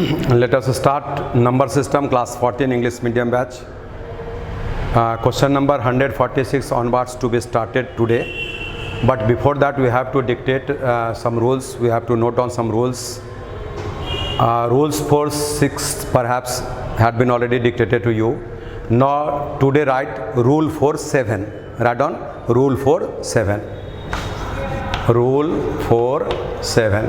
Let us start number system class 14 English medium batch. Question number 146 onwards to be started today. But before that we have to dictate some rules. We have to note down some rules. Rules for 6 perhaps had been already dictated to you. Now today write rule for 7. Write down rule for 7. Rule for 7.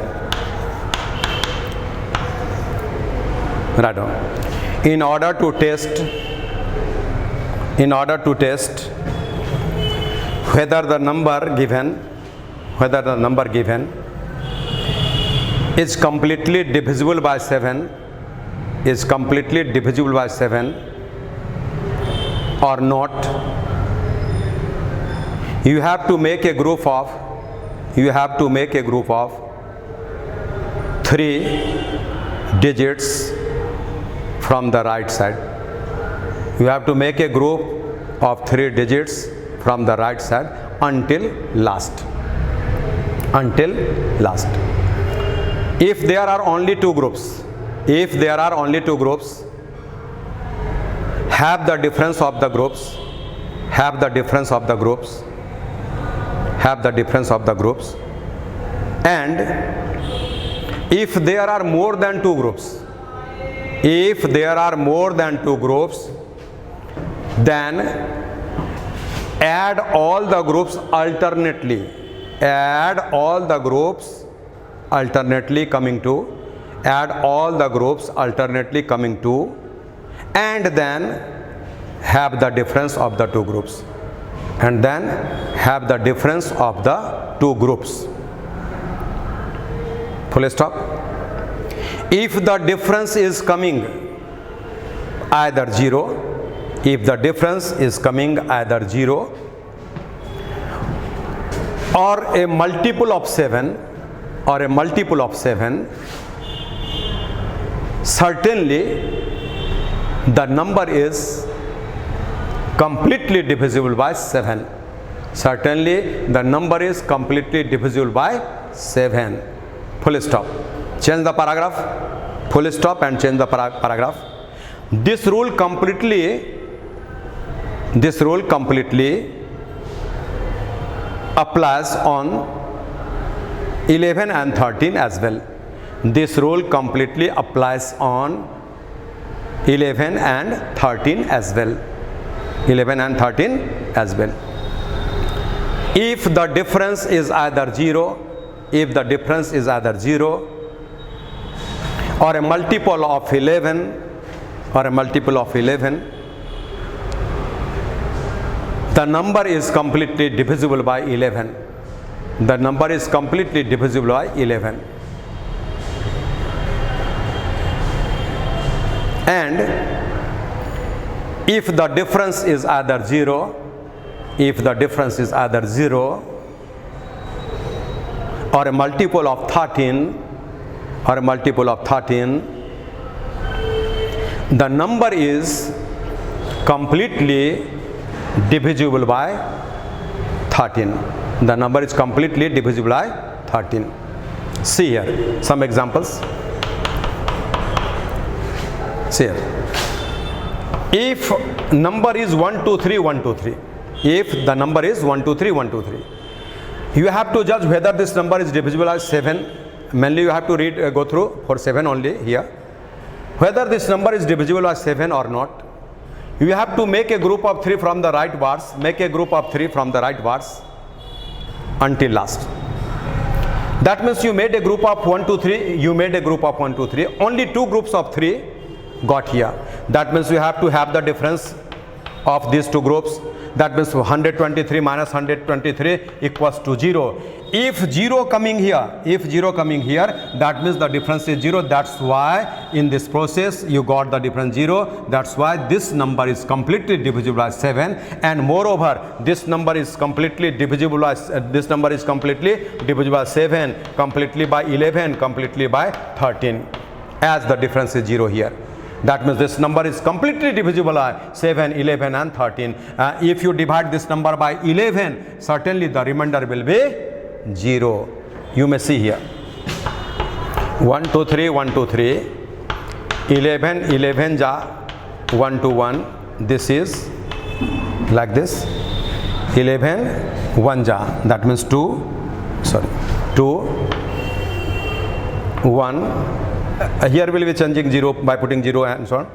Write down. In order to test whether the number given is completely divisible by 7 or not, you have to make a group of 3 digits from the right side. You have to make a group of 3 digits from the right side until last. If there are only 2 groups, have the difference of the groups, and if there are more than 2 groups, then add all the groups alternately coming to, and then have the difference of the 2 groups. Full stop. If the difference is coming either 0, or a multiple of 7, certainly the number is completely divisible by 7. Full stop. Change the paragraph. Full stop and change the paragraph. This rule completely applies on 11 and 13 as well. If the difference is either 0, or a multiple of 11, the number is completely divisible by 11. And if the difference is either 0, or a multiple of 13, the number is completely divisible by 13. See here some examples. See here. If number is 1 2 3, you have to judge whether this number is divisible by 7. Mainly you have to go through for 7 only here. Whether this number is divisible by 7 or not, you have to make a group of 3 from the rightwards. Until last. That means you made a group of 1 2 3. Only 2 groups of 3 got here. That means you have to have the difference of these 2 groups. That means 123 minus 123 equals to 0. If 0 coming here, that means the difference is 0. That's why in this process you got the difference 0. That's why this number is completely divisible by 7. And moreover, this number is completely divisible by 7, completely by 11, completely by 13, as the difference is 0 here. That means this number is completely divisible by 7, 11 and 13. If you divide this number by 11, certainly the remainder will be 0. You may see here 1 2 3 1 2 3. 11 ja 1 to 1, this is like this. 11 1 ja, that means 2 1. Here will be changing 0 by putting 0 and so on.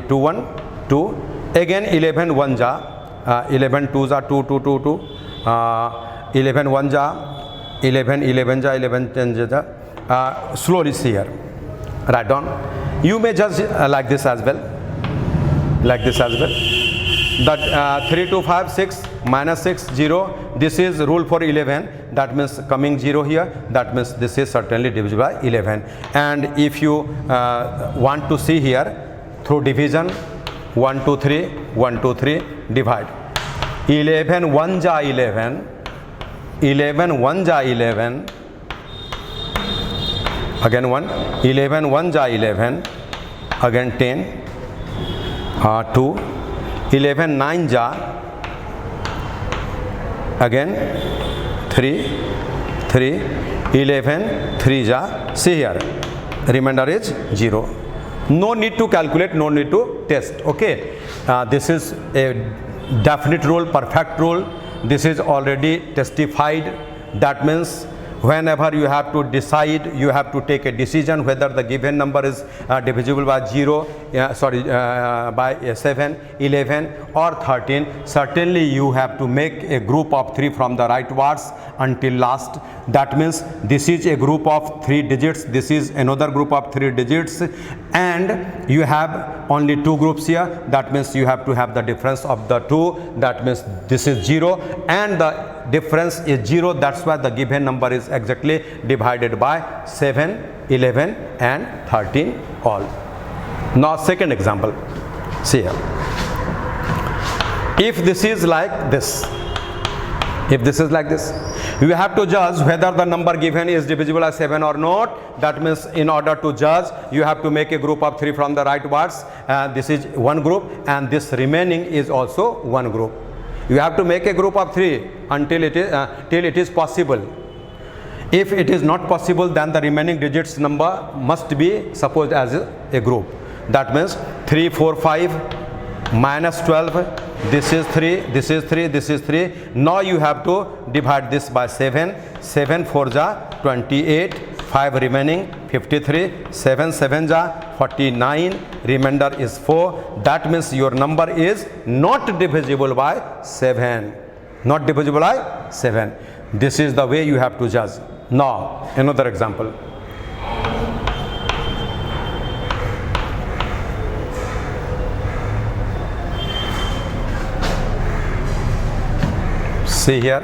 2 1 2. Again 11 1 ja, 11 2 ja 2 2 2 2. 11 1 ja 11 11 ja 11 10 ja. Slowly see here, write down. You may judge like this as well, like this as well. That 3 2 5 6 minus 6 0, this is rule for 11, that means coming 0 here, that means this is certainly divisible by 11. And if you want to see here through division, 1 2 3 1 2 3, divide. 11 1 ja 11, 11 1 ja 11, again 1, 11 1 ja 11, again 10, 2, 11 9 ja, again 3 3, 11 3 ja, see here, remainder is 0. No need to calculate, no need to test, okay. This is a definite rule, perfect rule. This is already testified. That means whenever you have to decide, you have to take a decision whether the given number is divisible by 0, by 7, 11 or 13. Certainly you have to make a group of 3 from the rightwards until last. That means this is a group of 3 digits, this is another group of 3 digits, and you have only 2 groups here. That means you have to have the difference of the 2. That means this is 0 and the difference is 0. That's why the given number is exactly divided by 7, 11 and 13 all. Now second example, see here. If this is like this, if this is like this, you have to judge whether the number given is divisible by 7 or not. That means in order to judge, you have to make a group of 3 from the rightwards. This is one group and this remaining is also one group. You have to make a group of 3 until it is till it is possible. If it is not possible, then the remaining digits number must be supposed as a group. That means 3 4 5 minus 12, this is 3, this is 3, this is 3. Now you have to divide this by 7. 7 4 ja 28, 5 remaining 53, 7 7 ja 49, remainder is 4. That means your number is not divisible by 7, not divisible by 7. This is the way you have to judge. Now another example. See here,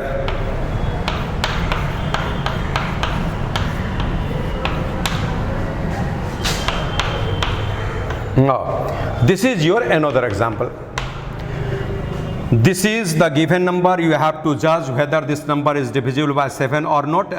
now this is your another example. This is the given number. You have to judge whether this number is divisible by 7 or not.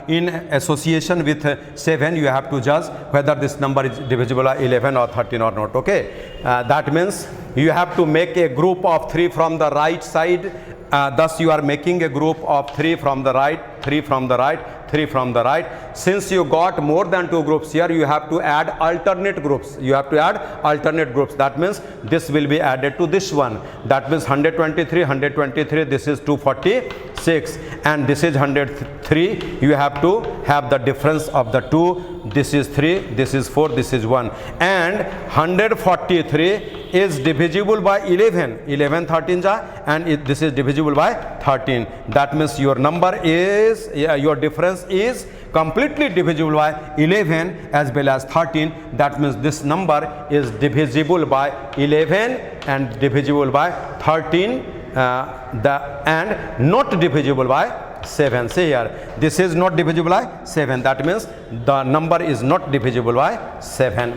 In association with 7, you have to judge whether this number is divisible by 11 or 13 or not, okay. That means you have to make a group of 3 from the right side. Thus you are making a group of 3 from the right, 3 from the right, 3 from the right. Since you got more than 2 groups here, you have to add alternate groups. You have to add alternate groups. That means this will be added to this one. That means 123, 123, this is 246 and this is 103. You have to have the difference of the 2. This is 3, this is 4, this is 1. And 143 is divisible by 11, 11 13 ja, and this is divisible by 13. That means your number is, your difference is completely divisible by 11 as well as 13. That means this number is divisible by 11 and divisible by 13 and not divisible by 7. See here, this is not divisible by 7. That means the number is not divisible by 7.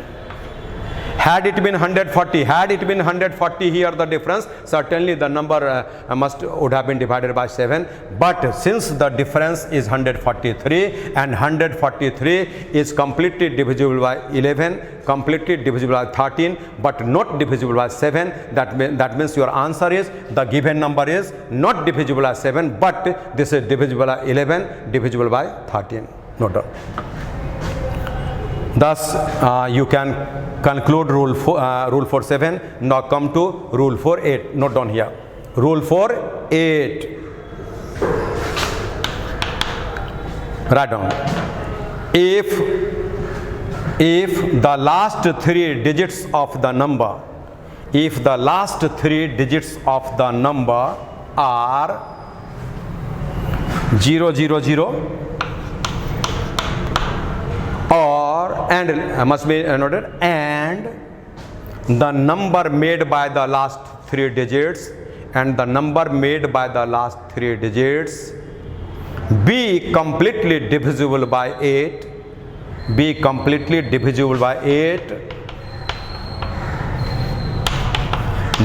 Had it been 140, had it been 140 here the difference, certainly the number would have been divided by 7. But since the difference is 143 and 143 is completely divisible by 11, completely divisible by 13, but not divisible by 7, that means your answer is the given number is not divisible by 7, but this is divisible by 11, divisible by 13. No doubt. Thus you can conclude rule 4.7. Now come to rule 4.8. Note down here. Rule 4.8. Write down. If the last three digits of the number, if the last three digits of the number are 000 or and must be noted, and the number made by the last three digits and the number made by the last three digits be completely divisible by 8, be completely divisible by 8,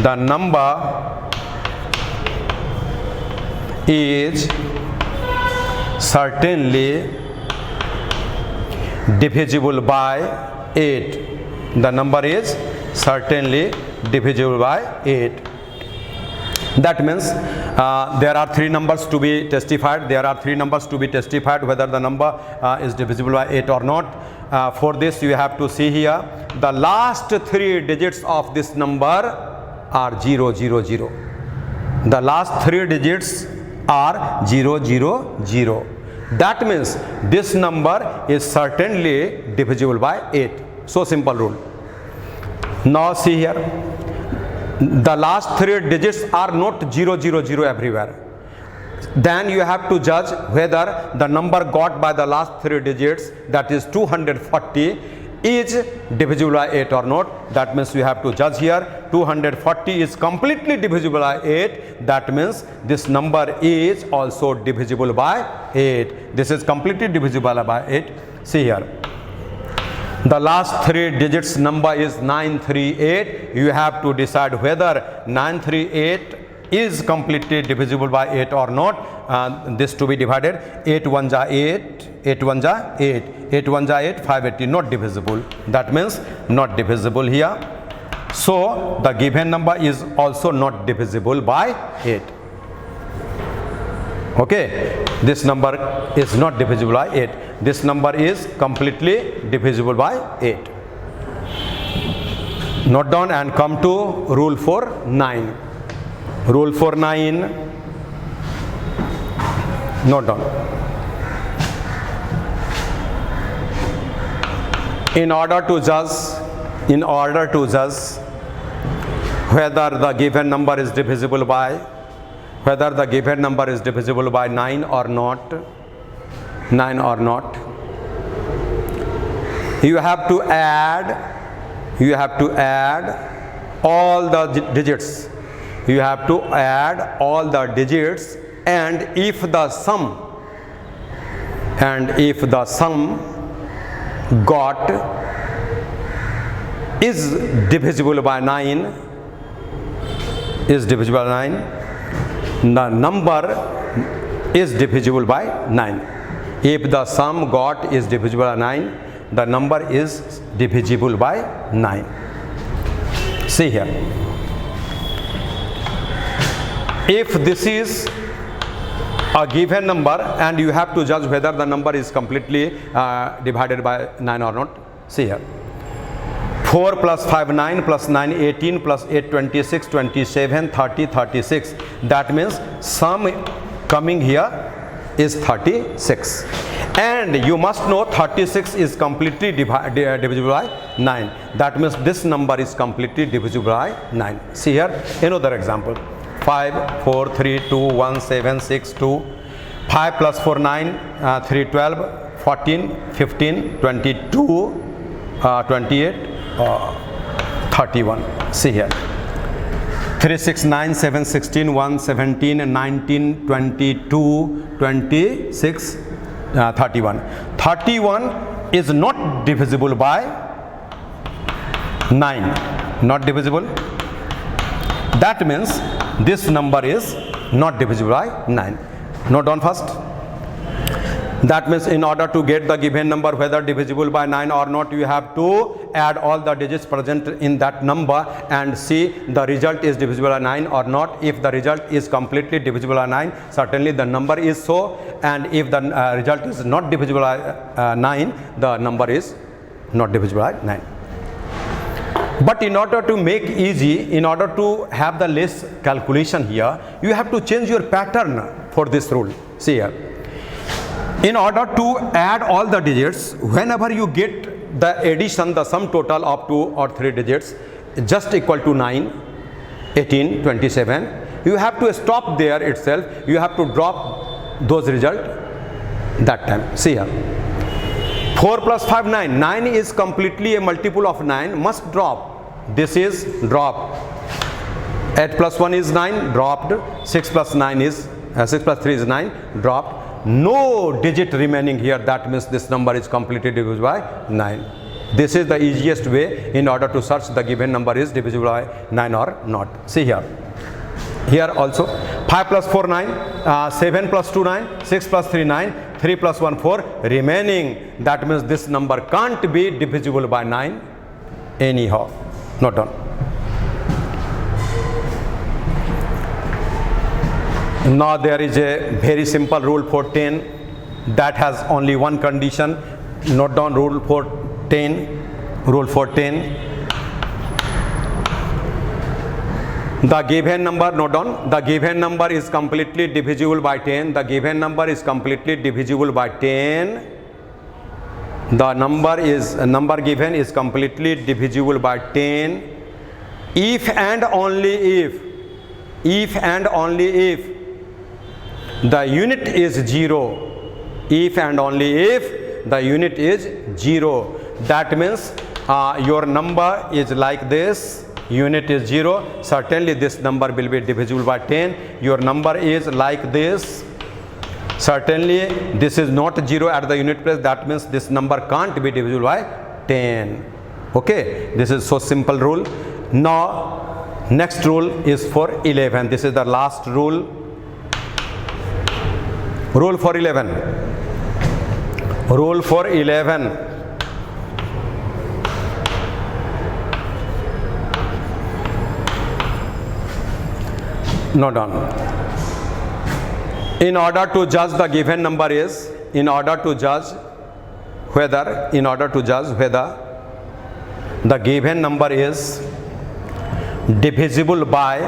the number is certainly divisible by 8. The number is certainly divisible by 8. That means there are three numbers to be testified. There are three numbers to be testified whether the number is divisible by 8 or not. For this you have to see here the last three digits of this number are 000. The last three digits are 000. That means this number is certainly divisible by 8. So simple rule. Now see here, the last three digits are not 000 everywhere. Then you have to judge whether the number got by the last three digits, that is 240, is divisible by 8 or not. That means you have to judge here. 240 is completely divisible by 8. That means this number is also divisible by 8. This is completely divisible by 8. See here, the last three digits number is 938. You have to decide whether 938 is completely divisible by 8 or not. This to be divided. 8 1 ja 8, 8 1 ja 8, 8 1 ja 8, 580, not divisible. That means not divisible here. So the given number is also not divisible by 8. Okay, this number is not divisible by 8. This number is completely divisible by 8. Note down and come to rule 4.9. Rule 4.9. Note down. In order to judge whether the given number is divisible by 9 or not, you have to add all the digits. You have to add all the digits, and if the sum got is divisible by 9, the number is divisible by 9. If the sum got is divisible by 9, the number is divisible by 9. See here, if this is a given number and you have to judge whether the number is completely divided by 9 or not. See here, 4 plus 5 9 plus 9 18 plus 8 26 27 30 36. That means sum coming here is 36, and you must know 36 is completely divisible by 9. That means this number is completely divisible by 9. See here another example. 5 4 3 2 1 7 6 2. 5 plus 4 9 3 12 14 15 22 28 31. See here, 3 6 9 7 16 1 17 19 22 26 31. 31 is not divisible by 9. Not divisible. That means this number is not divisible by 9. Note down first. That means in order to get the given number whether divisible by 9 or not, you have to add all the digits present in that number and see the result is divisible by 9 or not. If the result is completely divisible by 9, certainly the number is so, and if the result is not divisible by 9, the number is not divisible by 9. But in order to make easy, in order to have the less calculation here, you have to change your pattern for this rule. See here. In order to add all the digits, whenever you get the addition, the sum total of 2 or 3 digits just equal to 9, 18, 27, you have to stop there itself. You have to drop those results that time. See here. 4 plus 5, 9. 9 is completely a multiple of 9, must drop. This is dropped. 8 plus 1 is 9, dropped. 6 plus 9 is 6 plus 3 is 9, dropped. No digit remaining here, that means this number is completely divisible by 9. This is the easiest way in order to search the given number is divisible by 9 or not. See here. Here also 5 plus 4 9, 7 plus 2 9, 6 plus 3 9, 3 plus 1 4 remaining, that means this number can't be divisible by 9 anyhow. Not done. Now there is a very simple rule for 10 that has only one condition. Note down rule for 10. Rule for 10. The given number, note down, the given number is completely divisible by 10. The given number is completely divisible by 10. The number given is completely divisible by 10 if and only if the unit is 0. If and only if the unit is 0. That means your number is like this, unit is 0, certainly this number will be divisible by 10. Your number is like this, certainly this is not 0 at the unit place, that means this number can't be divisible by 10. Okay, this is so simple rule. Now next rule is for 11. This is the last rule. Rule for 11. Rule for 11. Note down. In order to judge the given number is, in order to judge whether the given number is divisible by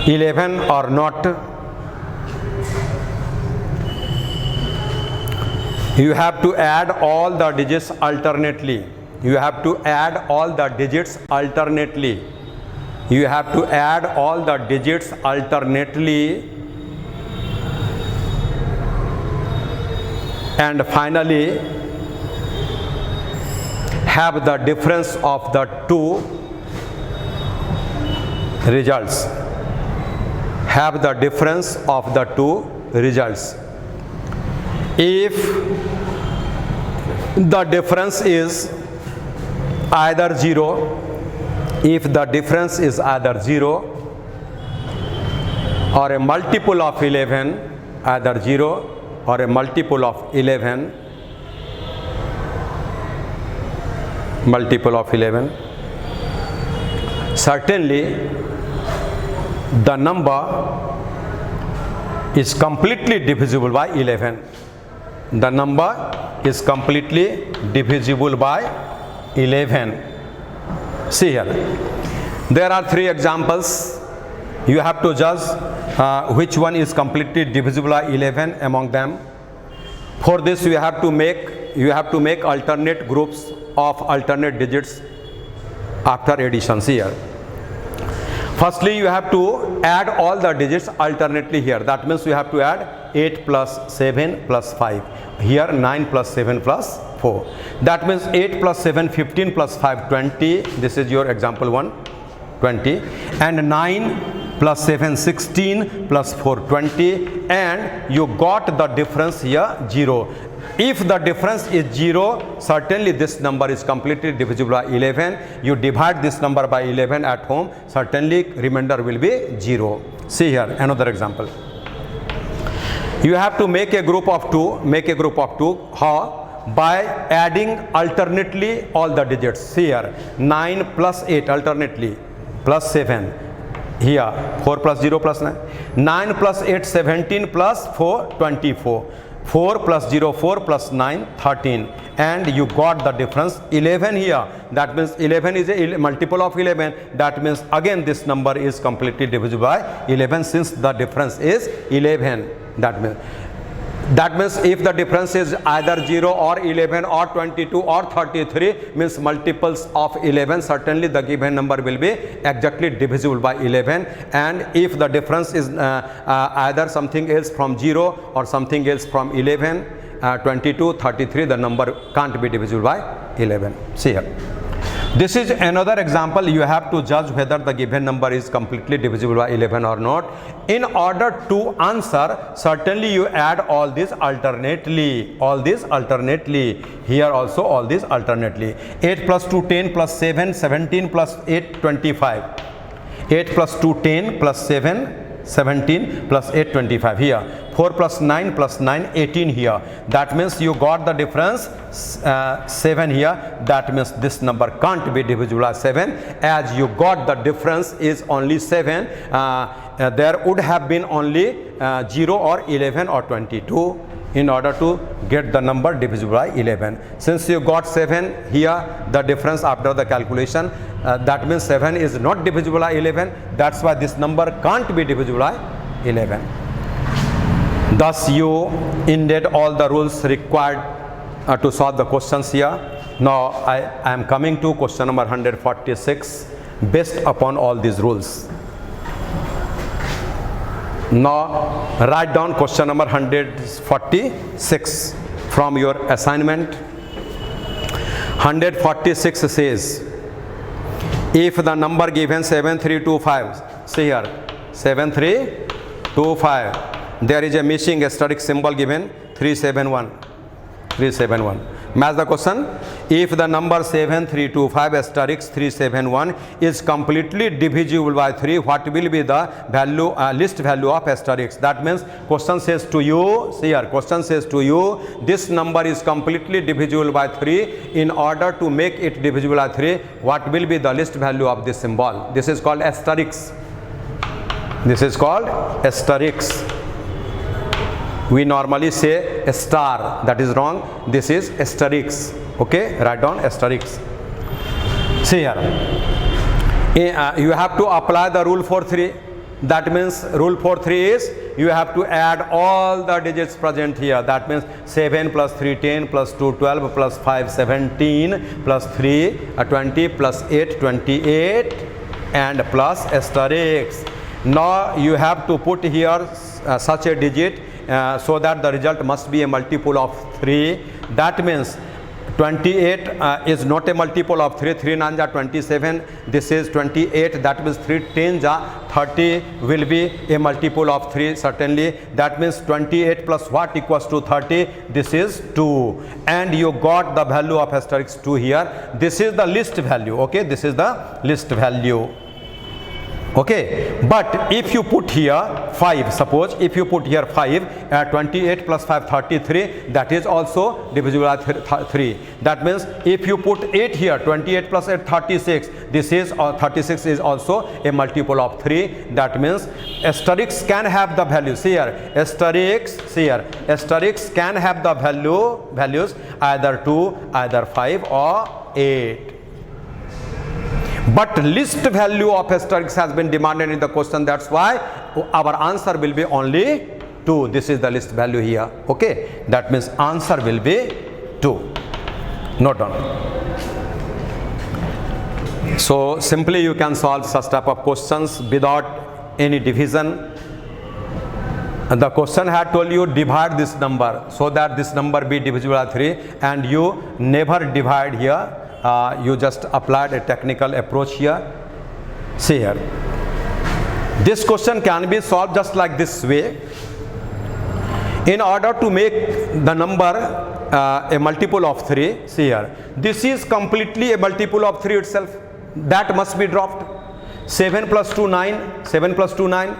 11 or not, you have to add all the digits alternately. You have to add all the digits alternately. You have to add all the digits alternately. And finally, have the difference of the two results. Have the difference of the two results. If the difference is either 0, if the difference is either 0 or a multiple of 11, either 0 or a multiple of 11, certainly the number is completely divisible by 11. The number is completely divisible by 11. See here. There are 3 examples. You have to judge which one is completely divisible by 11 among them. For this you have to make alternate groups of alternate digits after addition. See here. Firstly, you have to add all the digits alternately here. That means you have to add 8 plus 7 plus 5. Here 9 plus 7 plus 4. That means 8 plus 7, 15 plus 5, 20. This is your example 1, 20. And 9 plus 7, 16 plus 4, 20. And you got the difference here 0. If the difference is 0, certainly this number is completely divisible by 11. You divide this number by 11 at home, certainly remainder will be 0. See here another example. You have to make a group of 2. Make a group of 2. How? By adding alternately all the digits. See here 9 plus 8 alternately, plus 7, here 4 plus 0 plus 9, 9 plus 8 17 plus 4 24, 4 plus 0 4 plus 9 13, and you got the difference 11 here. That means 11 is a multiple of 11. That means again this number is completely divisible by 11 since the difference is 11. That means if the difference is either 0 or 11 or 22 or 33, means multiples of 11, certainly the given number will be exactly divisible by 11. And if the difference is either something else from 0 or something else from 11, 22, 33, the number can't be divisible by 11. See here. This is another example. You have to judge whether the given number is completely divisible by 11 or not. In order to answer, certainly you add all these alternately. Here also all these alternately. 8 plus 2 10 plus 7 17 plus 8 25. 8 plus 2 10 plus 7 17 plus 8 25 here. 4 plus 9 plus 9 18 here. That means you got the difference 7 here. That means this number can't be divisible by 7. As you got the difference is only 7, there would have been only 0 or 11 or 22 in order to get the number divisible by 11. Since you got 7 here, the difference after the calculation, that means 7 is not divisible by 11. That's why this number can't be divisible by 11. Thus you ended all the rules required to solve the questions here. Now I am coming to question number 146 based upon all these rules. Now write down question number 146 from your assignment. 146 says, if the number given 7325, see here 7325, there is a missing asterisk symbol given 371. Match the question. If the number 7325 asterisk 371 is completely divisible by 3, what will be the value, least value of asterisk? That means question says to you, see here, question says to you, this number is completely divisible by 3. In order to make it divisible by 3, what will be the least value of this symbol? This is called asterisk. We normally say a star. That is wrong. This is asterisk. Okay, write down asterisk. See here. You have to apply the rule 4-3. That means rule 4-3 is you have to add all the digits present here. That means 7 plus 3 10 plus 2 12 plus 5 17 plus 3 20 plus 8 28 and plus asterisk. Now you have to put here such a digit so that the result must be a multiple of 3. That means 28 is not a multiple of 3. 3 9s are 27. This is 28. That means 3 10s are 30 will be a multiple of 3 certainly. That means 28 plus what equals to 30? This is 2. And you got the value of asterisk 2 here. This is the least value. Okay, this is the least value. Okay, but if you put here 5, suppose if you put here 5, 28 plus 5 33, that is also divisible by 3. That means if you put 8 here, 28 plus 8 36, this is 36 is also a multiple of 3. That means asterisk can have the value. See here, asterisk can have the values either 2, either 5 or 8. But least value of asterisk has been demanded in the question. That's why our answer will be only 2. This is the least value here. Okay, that means answer will be 2. Note down. So simply you can solve such type of questions without any division. And the question had told you divide this number so that this number be divisible by 3, and you never divide here. You just applied a technical approach here. See here, this question can be solved just like this way. In order to make the number a multiple of 3, see here, this is completely a multiple of 3 itself. That must be dropped. 7 plus 2 9, 7 plus 2 9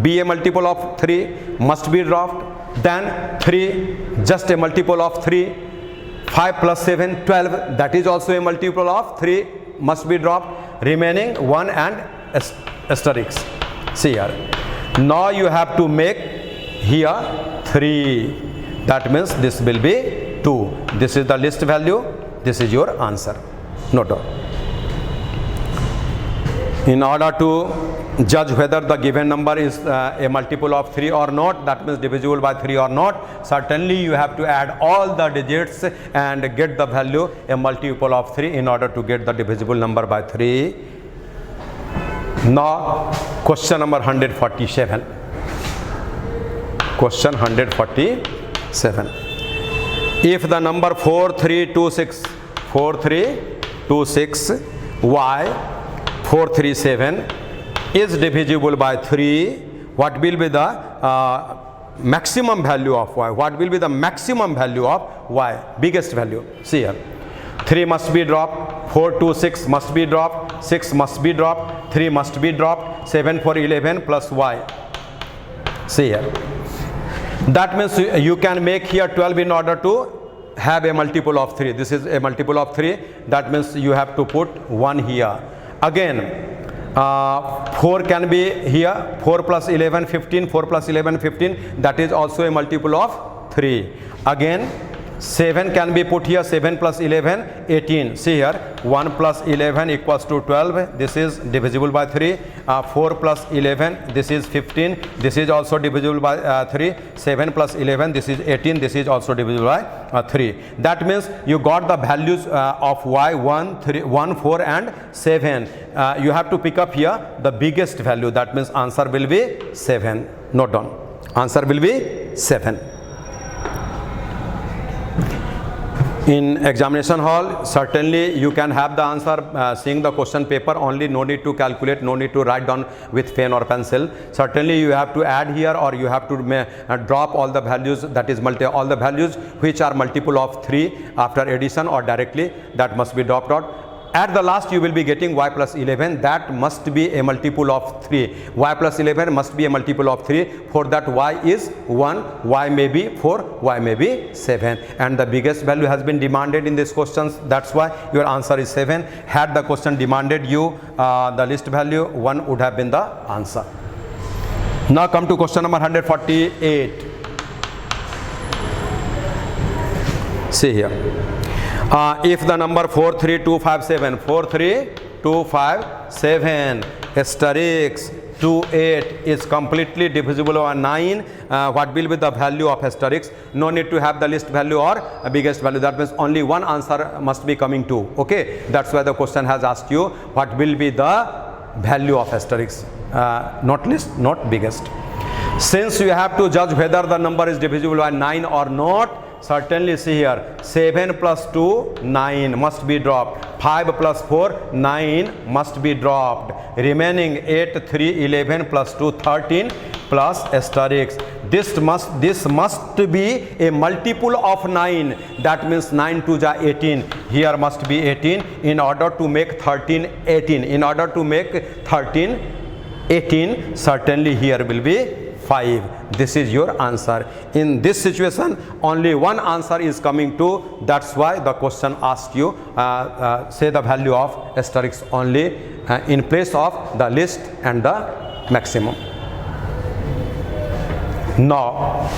be a multiple of 3, must be dropped. Then 3 just a multiple of 3. 5 plus 7 12, that is also a multiple of 3, must be dropped. Remaining 1 and asterisk. See here. Now you have to make here 3. That means this will be 2. This is the list value. This is your answer. Note down. In order to judge whether the given number is a multiple of 3 or not, that means divisible by 3 or not, certainly you have to add all the digits and get the value a multiple of 3 in order to get the divisible number by 3. Now question number 147. Question 147. If the number 4326 y 437 is divisible by 3, what will be the maximum value of y? What will be the maximum value of y? Biggest value. See here. 3 must be dropped, 4 to 6 must be dropped, 6 must be dropped, 3 must be dropped, 7 for 11 plus y. See here. That means you can make here 12 in order to have a multiple of 3. This is a multiple of 3. That means you have to put 1 here. Again, 4 can be here, 4 plus 11, 15, 4 plus 11, 15. That is also a multiple of 3. Again, 7 can be put here, 7 plus 11, 18. See here, 1 plus 11 equals to 12. This is divisible by 3. 4 plus 11, this is 15. This is also divisible by 3. 7 plus 11, this is 18. This is also divisible by 3. That means you got the values of y, 1, 3, 1, 4 and 7. You have to pick up here the biggest value. That means answer will be 7. Note down. Answer will be 7. In examination hall, certainly you can have the answer seeing the question paper only, no need to calculate, no need to write down with pen or pencil. Certainly you have to add here, or you have to drop all the values, that is all the values which are multiple of 3 after addition or directly, that must be dropped out. At the last you will be getting y plus 11, that must be a multiple of 3. Y plus 11 must be a multiple of 3. For that y is 1, y may be 4, y may be 7. And the biggest value has been demanded in these questions. That's why your answer is 7. Had the question demanded you the least value, 1 would have been the answer. Now come to question number 148. See here. If the number 43257 asterisk 28 is completely divisible by 9, what will be the value of asterisk? No need to have the least value or biggest value. That means only one answer must be coming to. Okay, that's why the question has asked you what will be the value of asterisk, not least, not biggest. Since you have to judge whether the number is divisible by 9 or not, certainly see here, 7 plus 2, 9 must be dropped. 5 plus 4, 9 must be dropped. Remaining 8, 3, 11 plus 2, 13 plus asterisk. This must be a multiple of 9. That means 9 to the 18. Here must be 18 in order to make 13, 18. In order to make 13, 18, certainly here will be 5. This is your answer. In this situation, only one answer is coming to. That's why the question asked you say the value of asterisk only in place of the least and the maximum. Now,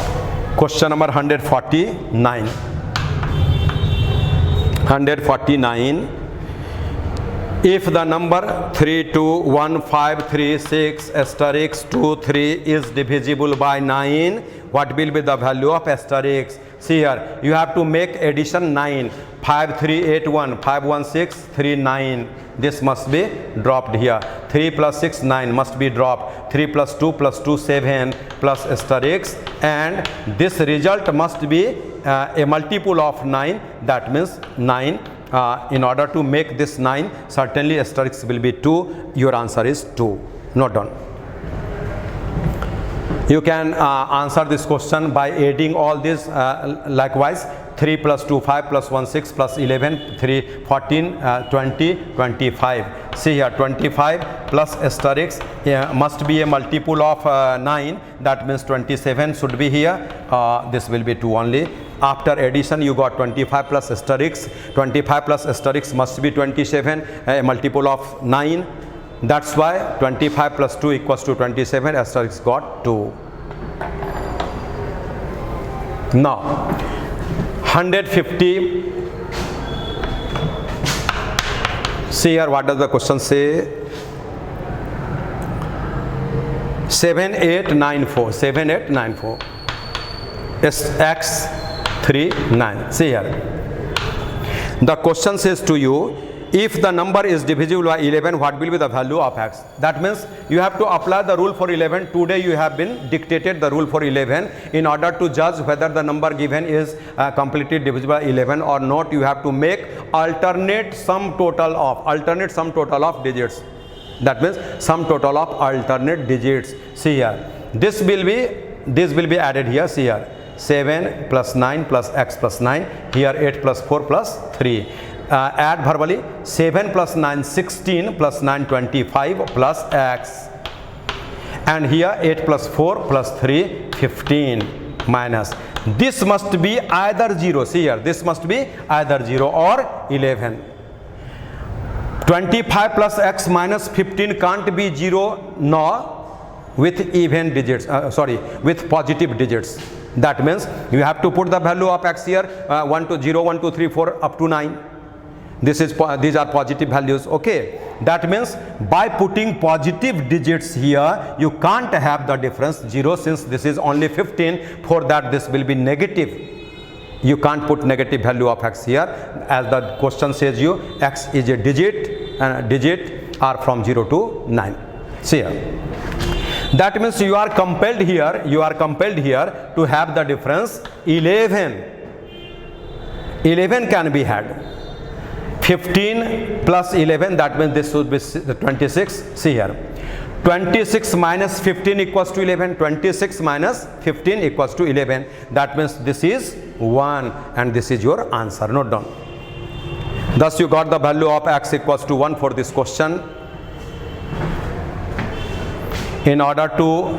question number 149. 149. If the number 321536 asterisk 23 is divisible by 9, what will be the value of asterisk? See here, you have to make addition 9. 5381, 516, 39. This must be dropped here. 3 plus 6, 9 must be dropped. 3 plus 2 plus 2, 7 plus asterisk. And this result must be a multiple of 9. That means 9. In order to make this 9, certainly asterisk will be 2. Your answer is 2. Note down. You can answer this question by adding all this likewise. 3 plus 2, 5 plus 1, 6 plus 11, 3, 14, 20, 25. See here, 25 plus asterisk must be a multiple of 9. That means 27 should be here. This will be 2 only. After addition, you got 25 plus asterisk. 25 plus asterisk must be 27, a multiple of 9. That's why 25 plus 2 equals to 27. Asterisk got 2. Now 150. See here, what does the question say? 7894. 7894. X 3 9. See here. The question says to you, if the number is divisible by 11, what will be the value of x? That means you have to apply the rule for 11. Today you have been dictated the rule for 11. In order to judge whether the number given is completely divisible by 11 or not, you have to make alternate sum total of digits. That means sum total of alternate digits. See here, this will be added here. See here, 7 plus 9 plus x plus 9. Here 8 plus 4 plus 3. Add verbally. 7 plus 9 16 plus 9 25 plus x, and here 8 plus 4 plus 3 15 minus. This must be either 0. See here, this must be either 0 or 11. 25 plus x minus 15 can't be 0 nor with even digits, with positive digits. That means you have to put the value of x here, 1 to 0 1 2 3 4 up to 9. These are positive values. Okay, that means by putting positive digits here, you can't have the difference 0, since this is only 15. For that, this will be negative. You can't put negative value of x here, as the question says you x is a digit, and digit are from 0 to 9. See here, that means you are compelled here to have the difference 11. 11 can be had. 15 plus 11, that means this should be 26. See here, 26 minus 15 equals to 11. 26 minus 15 equals to 11. That means this is 1, and this is your answer. Note down. Thus you got the value of x equals to 1 for this question. In order to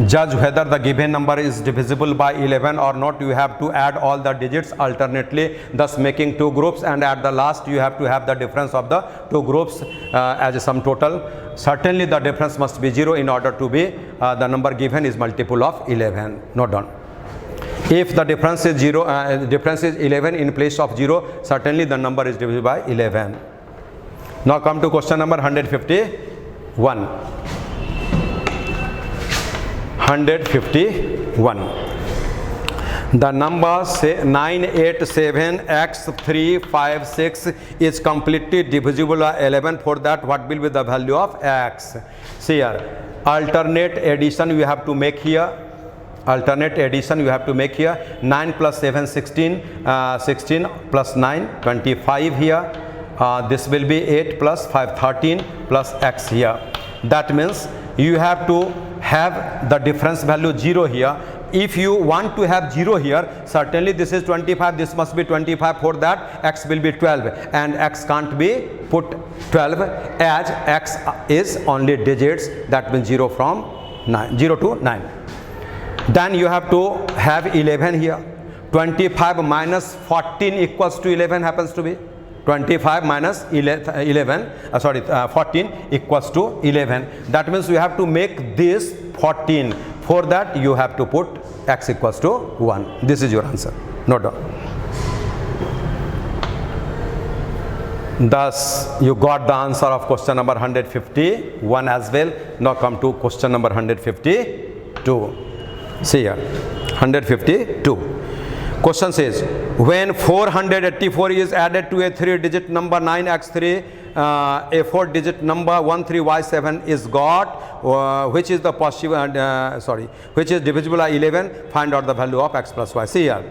judge whether the given number is divisible by 11 or not, you have to add all the digits alternately, thus making two groups, and at the last you have to have the difference of the two groups as a sum total. Certainly the difference must be 0 in order to be the number given is multiple of 11. Note down. If the difference is 0, difference is 11 in place of 0, certainly the number is divisible by 11. Now come to question number 151. 151. The number 987x356 is completely divisible by 11. For that, what will be the value of x? See here, alternate addition you have to make here. 9 plus 7 16, 16 plus 9 25 here. This will be 8 plus 5 13 plus x here. That means you have to have the difference value 0 here. If you want to have 0 here, certainly this is 25, this must be 25. For that, x will be 12, and x can't be put 12, as x is only digits. That means 0 from 9, 0 to 9. Then you have to have 11 here. 25 minus 14 equals to 11 happens to be. 25 minus 14 equals to 11. That means you have to make this 14. For that, you have to put x equals to 1. This is your answer. Note down. Thus, you got the answer of question number 151 as well. Now come to question number 152. See here, 152. Question says, when 484 is added to a 3-digit number 9x3, a 4-digit number 13y7 is got, which is the which is divisible by 11, find out the value of x plus y. See here,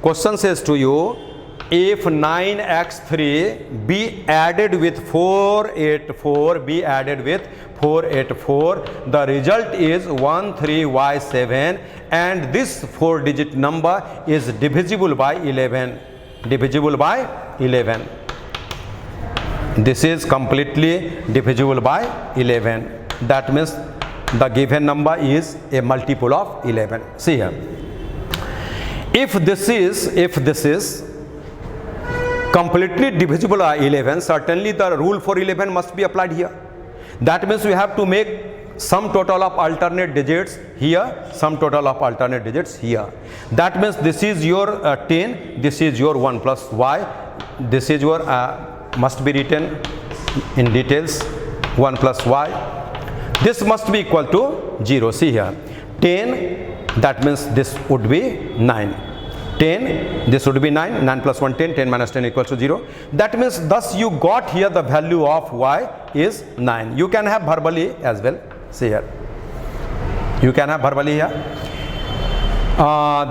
question says to you, if 9x3 be added with 484, the result is 13y7, and this 4-digit number is divisible by 11. This is completely divisible by 11. That means the given number is a multiple of 11. See here, if this is completely divisible by 11, certainly the rule for 11 must be applied here. That means we have to make sum total of alternate digits here, sum total of alternate digits here. That means this is your 10, this is your 1 plus y, this is your must be written in details 1 plus y. This must be equal to 0. See here, 10, that means this would be 9. 10, this would be 9, 9 plus 1, 10, 10 minus 10 equals to 0. That means thus you got here the value of y is 9. You can have verbally as well. See here, you can have verbally here.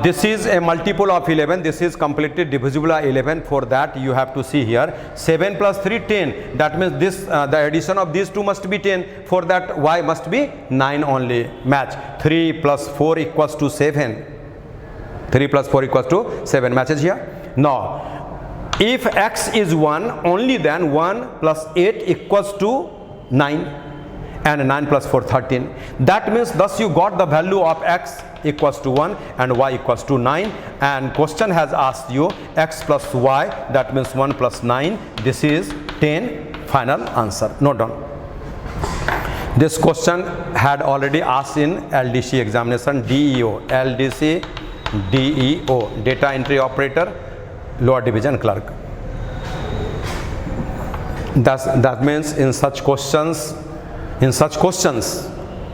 This is a multiple of 11. This is completely divisible by 11. For that you have to see here 7 plus 3, 10. That means this the addition of these two must be 10. For that y must be 9 only. Match. 3 plus 4 equals to 7. 3 plus 4 equals to 7. Matches here. Now if x is 1, only then 1 plus 8 equals to 9. And 9 plus 4, 13. That means thus you got the value of x equals to 1 and y equals to 9. And question has asked you x plus y, that means 1 plus 9. This is 10. Final answer. Note down. This question had already asked in LDC examination, DEO, LDC, DEO, data entry operator, lower division clerk. That means in such questions,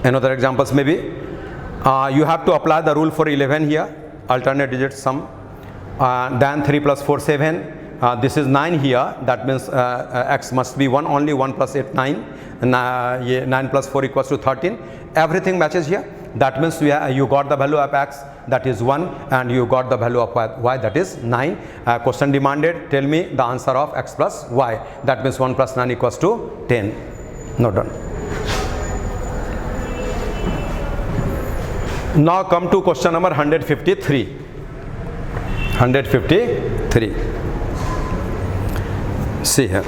another examples maybe, you have to apply the rule for 11 here, alternate digit sum, then 3 plus 4, 7, this is 9 here, that means x must be 1 only, 1 plus 8, 9, and 9 plus 4 equals to 13, everything matches here. That means you got the value of x, that is 1, and you got the value of y, that is 9. Question demanded, tell me the answer of x plus y, that means 1 plus 9 equals to 10. Note down. Now come to question number 153. 153. See here.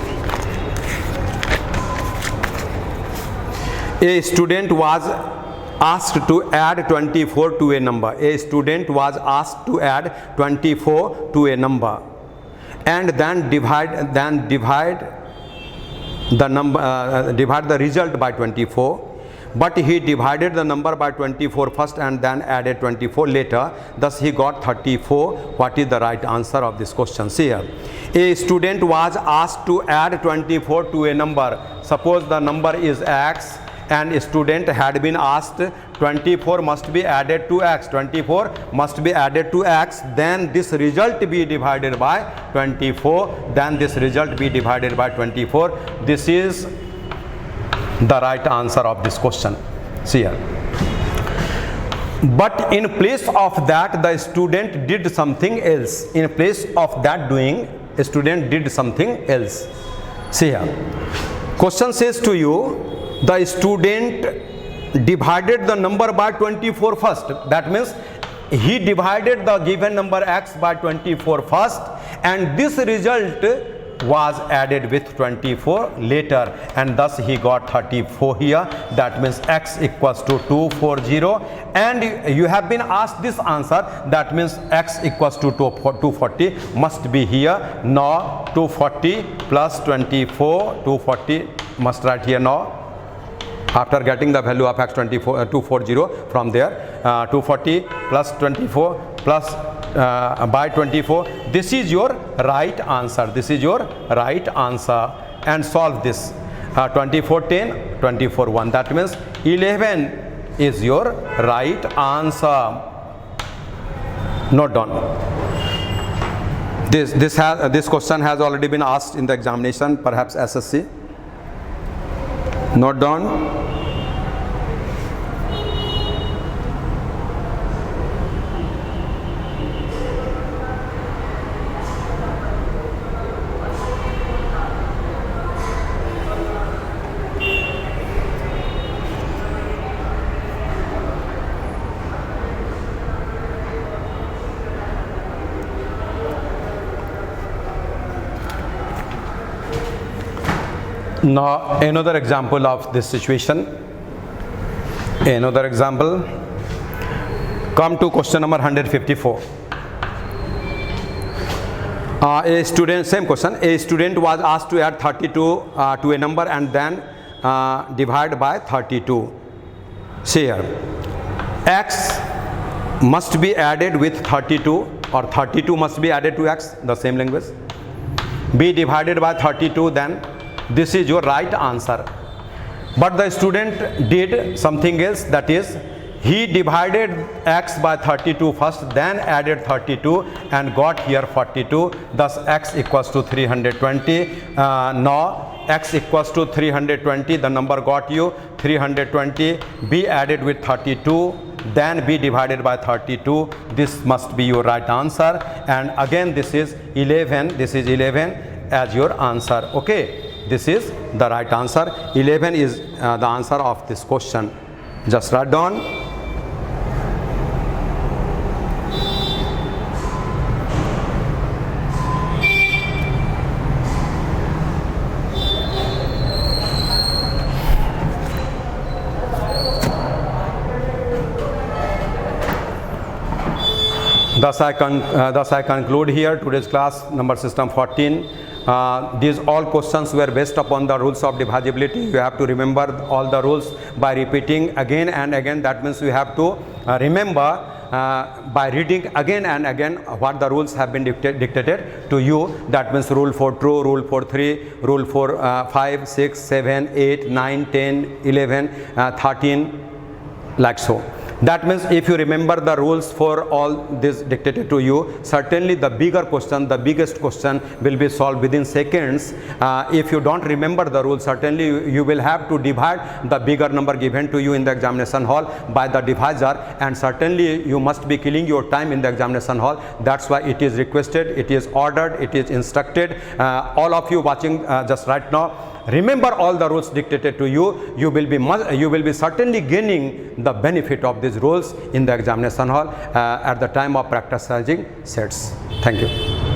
A student was asked to add 24 to a number. A student was asked to add 24 to a number and then divide the result by 24. But he divided the number by 24 first and then added 24 later. Thus he got 34. What is the right answer of this question? See here. A student was asked to add 24 to a number. Suppose the number is x and a student had been asked 24 must be added to x. 24 must be added to x. Then this result be divided by 24. Then this result be divided by 24. This is the right answer of this question. See here. But in place of that, the student did something else. In place of that doing, a student did something else. See here. Question says to you, the student divided the number by 24 first. That means he divided the given number x by 24 first, and this result was added with 24 later, and thus he got 34 here. That means x equals to 240, and you have been asked this answer, that means x equals to 240 must be here. Now 240 plus 24, 240 must write here now. After getting the value of x 240 from there, 240 plus 24 plus by 24, this is your right answer. This is your right answer. And solve this. 24 10, 24 1. That means 11 is your right answer. Note down. This question has already been asked in the examination, perhaps SSC. Note down. Now another example of this situation. Another example. Come to question number 154. A student, same question. A student was asked to add 32 to a number and then divide by 32. See here, x must be added with 32 or 32 must be added to x, the same language. B divided by 32, then this is your right answer. But the student did something else, that is he divided x by 32 first, then added 32 and got here 42. Thus x equals to 320. Now x equals to 320, the number got you 320. B added with 32, then B divided by 32. This must be your right answer. And again this is 11, this is 11 as your answer. Okay, this is the right answer. 11 is the answer of this question. Just write down. Thus I conclude here today's class number system 14. These all questions were based upon the rules of divisibility. You have to remember all the rules by repeating again and again. That means you have to remember by reading again and again what the rules have been dictated to you. That means rule for true, rule for 3, rule for 5, 6, 7, 8, 9, 10, 11, 13, like so. That means if you remember the rules for all this dictated to you, certainly the bigger question, the biggest question will be solved within seconds. If you don't remember the rules, certainly you will have to divide the bigger number given to you in the examination hall by the divisor, and certainly you must be killing your time in the examination hall. That's why it is requested, it is ordered, it is instructed. All of you watching just right now, remember all the rules dictated to you. You will be certainly gaining the benefit of these rules in the examination hall at the time of practicing sets. Thank you.